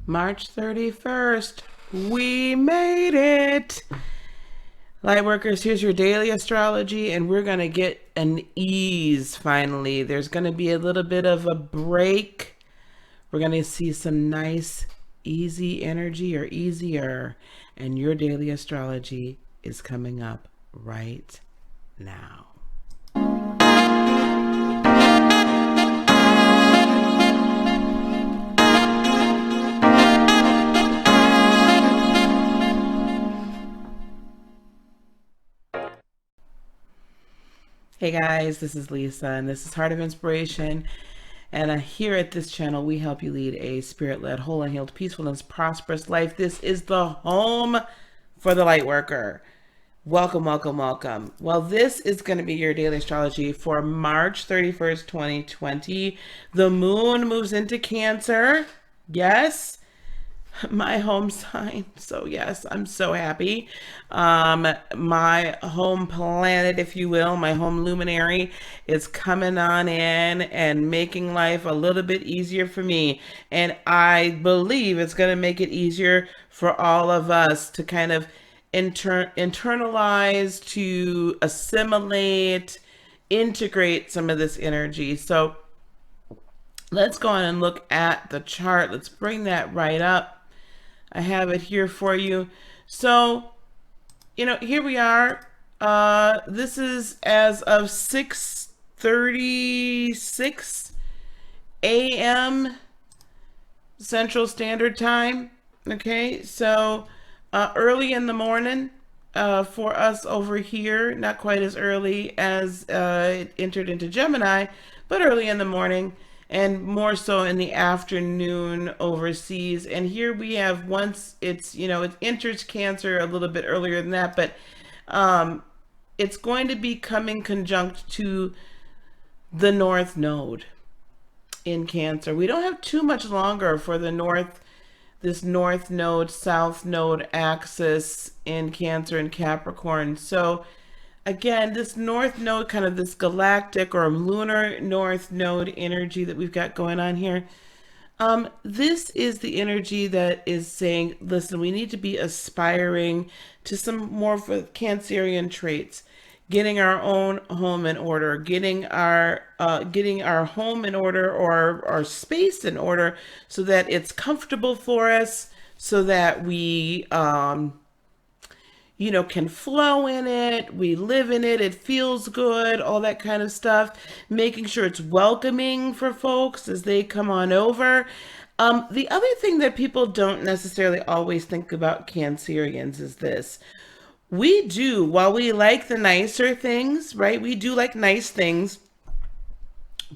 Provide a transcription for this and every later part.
March 31st. We made it. Lightworkers, here's your daily astrology, and we're going to get an ease finally. There's going to be a little bit of a break. We're going to see some nice, easy energy or easier, and your daily astrology is coming up right now. Hey guys, this is Lisa, and this is Heart of Inspiration. And here at this channel, we help you lead a spirit-led, whole and healed, peaceful and prosperous life. This is the home for the Lightworker. Welcome, welcome, welcome. Well, this is going to be your daily astrology for March 31st, 2020. The moon moves into Cancer. Yes. My home sign. So yes, I'm so happy. My home planet, if you will, my home luminary is coming on in and making life a little bit easier for me. And I believe it's going to make it easier for all of us to kind of internalize, to assimilate, integrate some of this energy. So let's go on and look at the chart. Let's bring that right up. I have it here for you. So, here we are. This is as of 6:36 a.m. Central Standard Time. Okay, so early in the morning for us over here. Not quite as early as it entered into Gemini, but early in the morning. And more so in the afternoon overseas. And here we have, once it's, it enters Cancer a little bit earlier than that, but it's going to be coming conjunct to the North Node in Cancer. We don't have too much longer for this North Node, South Node axis in Cancer and Capricorn. So again, this North Node, kind of this galactic or lunar North Node energy that we've got going on here. This is the energy that is saying, listen, we need to be aspiring to some more of the Cancerian traits, getting our own home in order, getting our home in order, or our space in order, so that it's comfortable for us, so that we can flow in it, we live in it, it feels good, all that kind of stuff. Making sure it's welcoming for folks as they come on over. The other thing that people don't necessarily always think about Cancerians is this. We do, while we like the nicer things, right? We do like nice things,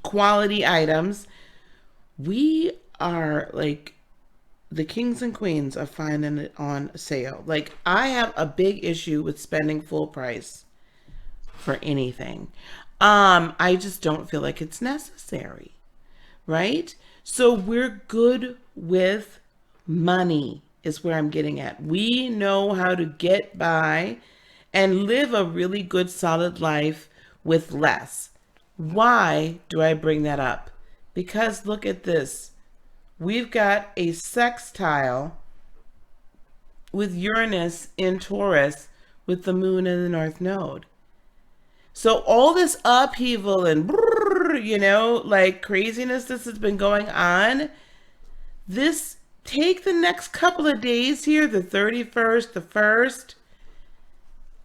quality items. We are like the kings and queens of finding it on sale. Like, I have a big issue with spending full price for anything. I just don't feel like it's necessary, right? So we're good with money is where I'm getting at. We know how to get by and live a really good, solid life with less. Why do I bring that up? Because look at this. We've got a sextile with Uranus in Taurus with the moon in the North Node. So all this upheaval and, like craziness this has been going on, take the next couple of days here, the 31st, the 1st,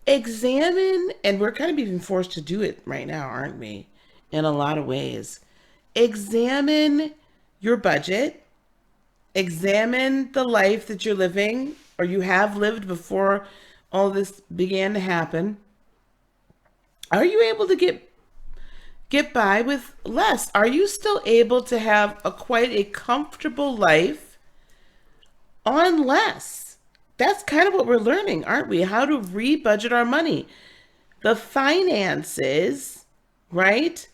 examine, and we're kind of even forced to do it right now, aren't we? In a lot of ways. Examine your budget. Examine the life that you're living, or you have lived before all this began to happen. Are you able to get by with less? Are you still able to have quite a comfortable life on less? That's kind of what we're learning, aren't we? How to re-budget our money. The finances, right,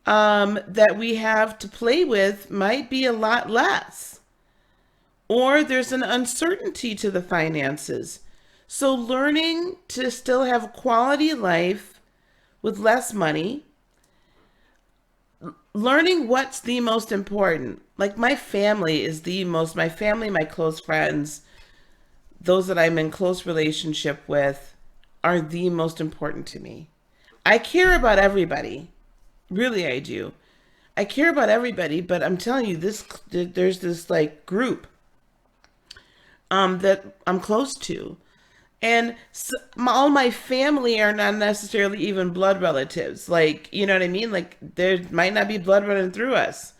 that we have to play with might be a lot less. Or there's an uncertainty to the finances. So learning to still have a quality life with less money, learning what's the most important. Like my family is my family, my close friends, those that I'm in close relationship with are the most important to me. I care about everybody. Really, I do. I care about everybody, but I'm telling you, there's this like group that I'm close to, and all my family are not necessarily even blood relatives. Like, you know what I mean? Like, there might not be blood running through us,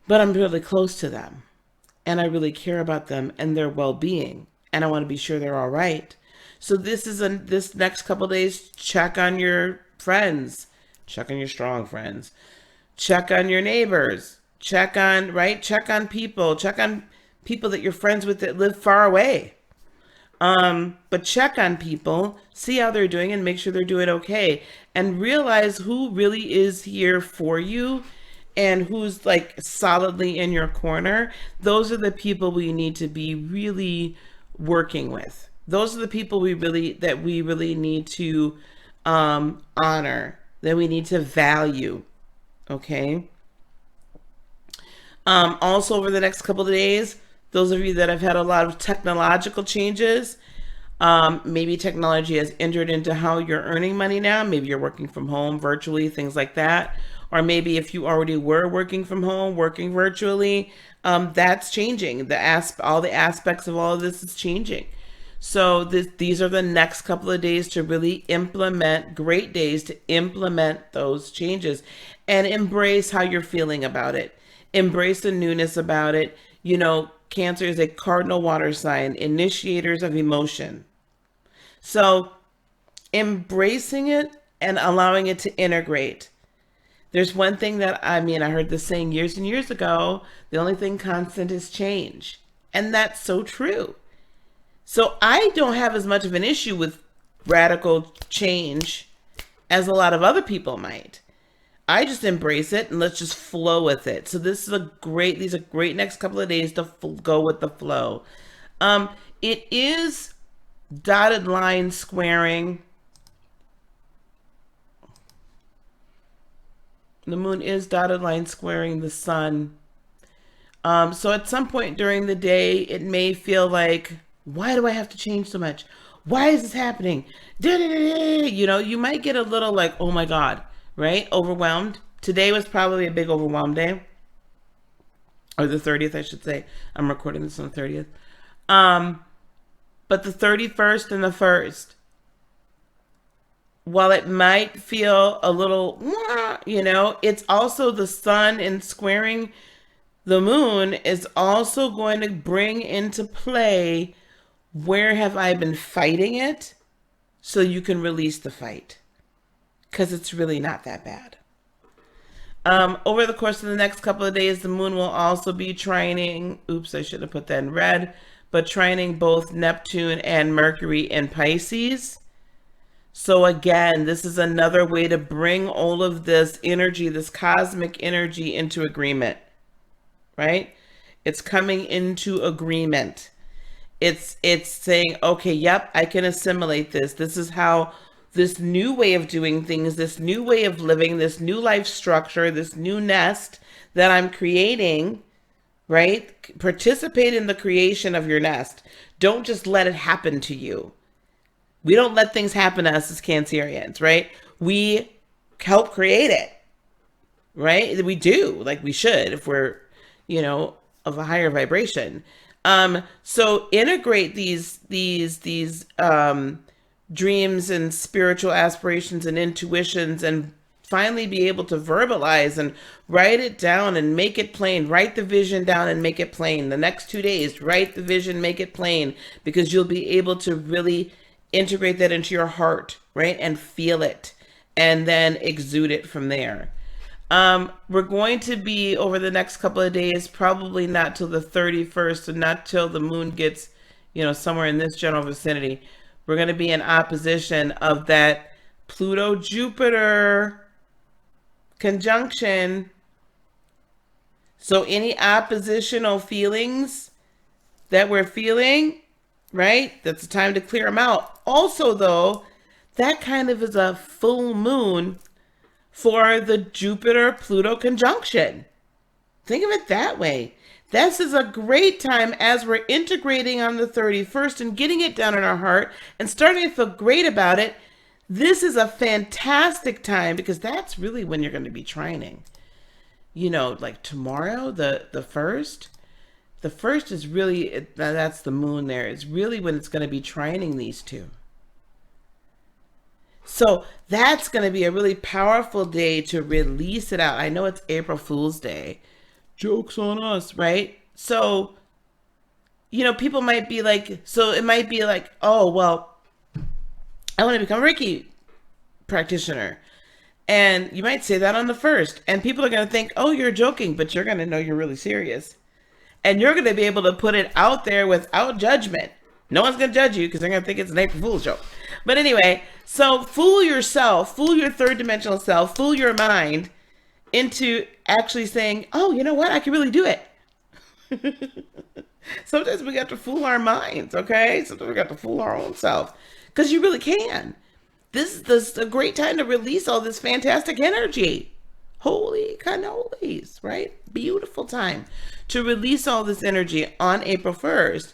but I'm really close to them, and I really care about them and their well-being, and I want to be sure they're all right. So this next couple days, check on your friends, check on your strong friends, check on your neighbors, check on people, check on people that you're friends with that live far away. But check on people, see how they're doing, and make sure they're doing okay, and realize who really is here for you and who's like solidly in your corner. Those are the people we need to be really working with. Those are the people we really need to honor, that we need to value. Okay. Also, over the next couple of days, those of you that have had a lot of technological changes, maybe technology has entered into how you're earning money now. Maybe you're working from home virtually, things like that. Or maybe if you already were working from home, working virtually, that's changing. All the aspects of all of this is changing. So these are the next couple of days to really implement, great days to implement those changes and embrace how you're feeling about it. Embrace the newness about it. You know, Cancer is a cardinal water sign, initiators of emotion. So embracing it and allowing it to integrate. There's one thing that, I heard this saying years and years ago, the only thing constant is change. And that's so true. So I don't have as much of an issue with radical change as a lot of other people might. I just embrace it and let's just flow with it. So these are great next couple of days to go with the flow. It is dotted line squaring. The moon is dotted line squaring the sun. So at some point during the day, it may feel like, why do I have to change so much? Why is this happening? You know, you might get a little like, oh my God, right? Overwhelmed. Today was probably a big overwhelmed day. Or the 30th, I should say. I'm recording this on the 30th. But the 31st and the 1st, while it might feel a little, you know, it's also the sun and squaring the moon is also going to bring into play, where have I been fighting it, so you can release the fight, because it's really not that bad. Over the course of the next couple of days, the moon will also be trining, oops, I should have put that in red, but trining both Neptune and Mercury in Pisces. So again, this is another way to bring all of this energy, this cosmic energy, into agreement, right? It's coming into agreement. It's saying, okay, yep, I can assimilate this. This is how this new way of doing things, this new way of living, this new life structure, this new nest that I'm creating, right? Participate in the creation of your nest. Don't just let it happen to you. We don't let things happen to us as Cancerians, right? We help create it, right? We do, like we should, if we're, you know, of a higher vibration. So integrate these dreams and spiritual aspirations and intuitions, and finally be able to verbalize and write it down and make it plain. Write the vision down and make it plain. The next 2 days, write the vision, make it plain, because you'll be able to really integrate that into your heart, right? And feel it, and then exude it from there. We're going to be, over the next couple of days, probably not till the 31st, and not till the moon gets, you know, somewhere in this general vicinity. We're going to be in opposition of that Pluto-Jupiter conjunction. So any oppositional feelings that we're feeling, right? That's the time to clear them out. Also, though, that kind of is a full moon for the Jupiter-Pluto conjunction. Think of it that way. This is a great time as we're integrating on the 31st and getting it down in our heart and starting to feel great about it. This is a fantastic time because that's really when you're going to be trining. You know, like tomorrow, the first. The first is really, that's the moon there. It's really when it's going to be trining these two. So that's going to be a really powerful day to release it out. I know it's April Fool's Day. Joke's on us, right? So, you know, people might be like, so it might be like, oh, well, I want to become a Reiki practitioner. And you might say that on the first. And people are going to think, oh, you're joking, but you're going to know you're really serious. And you're going to be able to put it out there without judgment. No one's going to judge you because they're going to think it's an April Fool's joke. But anyway, so fool yourself, fool your third dimensional self, fool your mind into actually saying, oh, you know what? I can really do it. Sometimes we got to fool our minds, okay? Sometimes we got to fool our own self because you really can. This is a great time to release all this fantastic energy. Holy cannolis, right? Beautiful time to release all this energy on April 1st.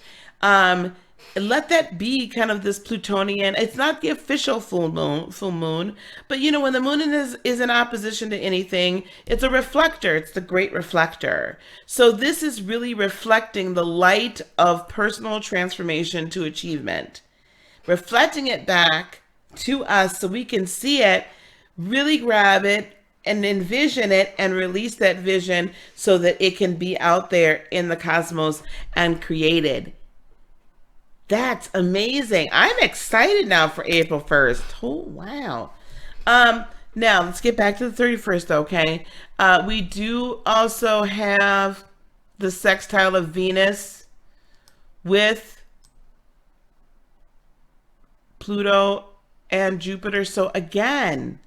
Let that be kind of this Plutonian. It's not the official full moon, but you know, when the moon is in opposition to anything, it's a reflector. It's the great reflector. So this is really reflecting the light of personal transformation to achievement, reflecting it back to us so we can see it, really grab it and envision it and release that vision so that it can be out there in the cosmos and created. That's amazing. I'm excited now for April 1st. Oh, wow. Now, let's get back to the 31st, okay? We do also have the sextile of Venus with Pluto and Jupiter. So again,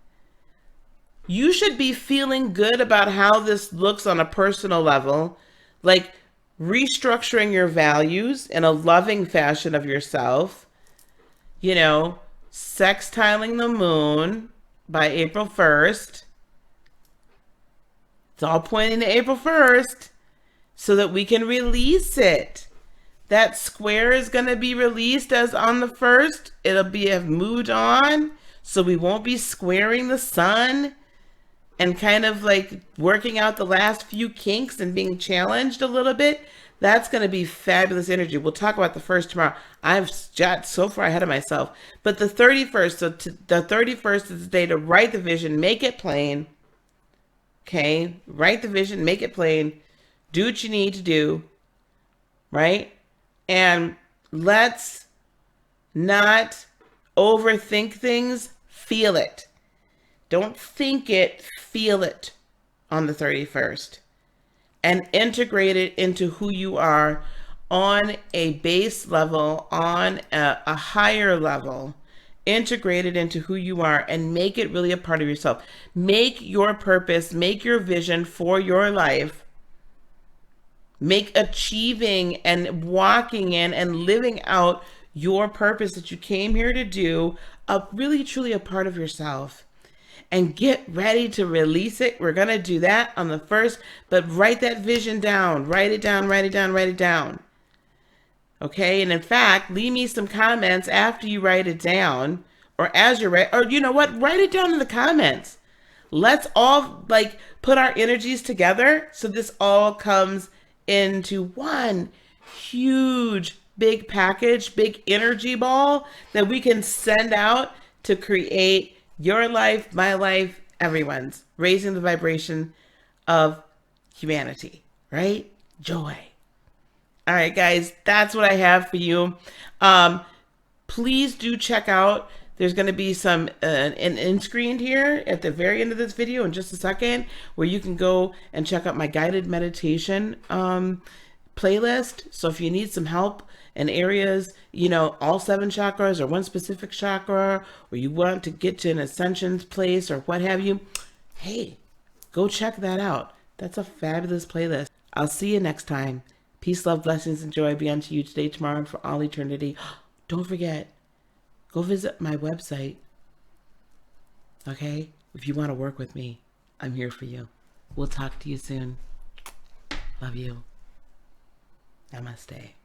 you should be feeling good about how this looks on a personal level. Like, restructuring your values in a loving fashion of yourself, you know, sextiling the moon by April 1st. It's all pointing to April 1st so that we can release it. That square is going to be released as on the 1st. It'll be have moved on, so we won't be squaring the sun and kind of like working out the last few kinks and being challenged a little bit. That's going to be fabulous energy. We'll talk about the first tomorrow. I've got so far ahead of myself. But the 31st, so the 31st is the day to write the vision, make it plain. Okay? Write the vision, make it plain. Do what you need to do. Right? And let's not overthink things. Feel it. Don't think it, feel it on the 31st. And integrate it into who you are on a base level, on a higher level. Integrate it into who you are and make it really a part of yourself. Make your purpose, make your vision for your life. Make achieving and walking in and living out your purpose that you came here to do really truly a part of yourself. And get ready to release it. We're going to do that on the 1st, but write that vision down. Write it down, write it down, write it down. Okay? And in fact, leave me some comments after you write it down or as you're or you know what? Write it down in the comments. Let's all like put our energies together so this all comes into one huge big package, big energy ball that we can send out to create your life, my life, everyone's, raising the vibration of humanity, right? Joy. All right, guys, that's what I have for you. Please do check out, there's going to be some an end screen here at the very end of this video in just a second, where you can go and check out my guided meditation playlist. So if you need some help in areas, you know, all 7 chakras or one specific chakra, or you want to get to an ascension place or what have you, hey, go check that out. That's a fabulous playlist. I'll see you next time. Peace, love, blessings, and joy be unto you today, tomorrow, and for all eternity. Don't forget, go visit my website. Okay? If you want to work with me, I'm here for you. We'll talk to you soon. Love you. Namaste.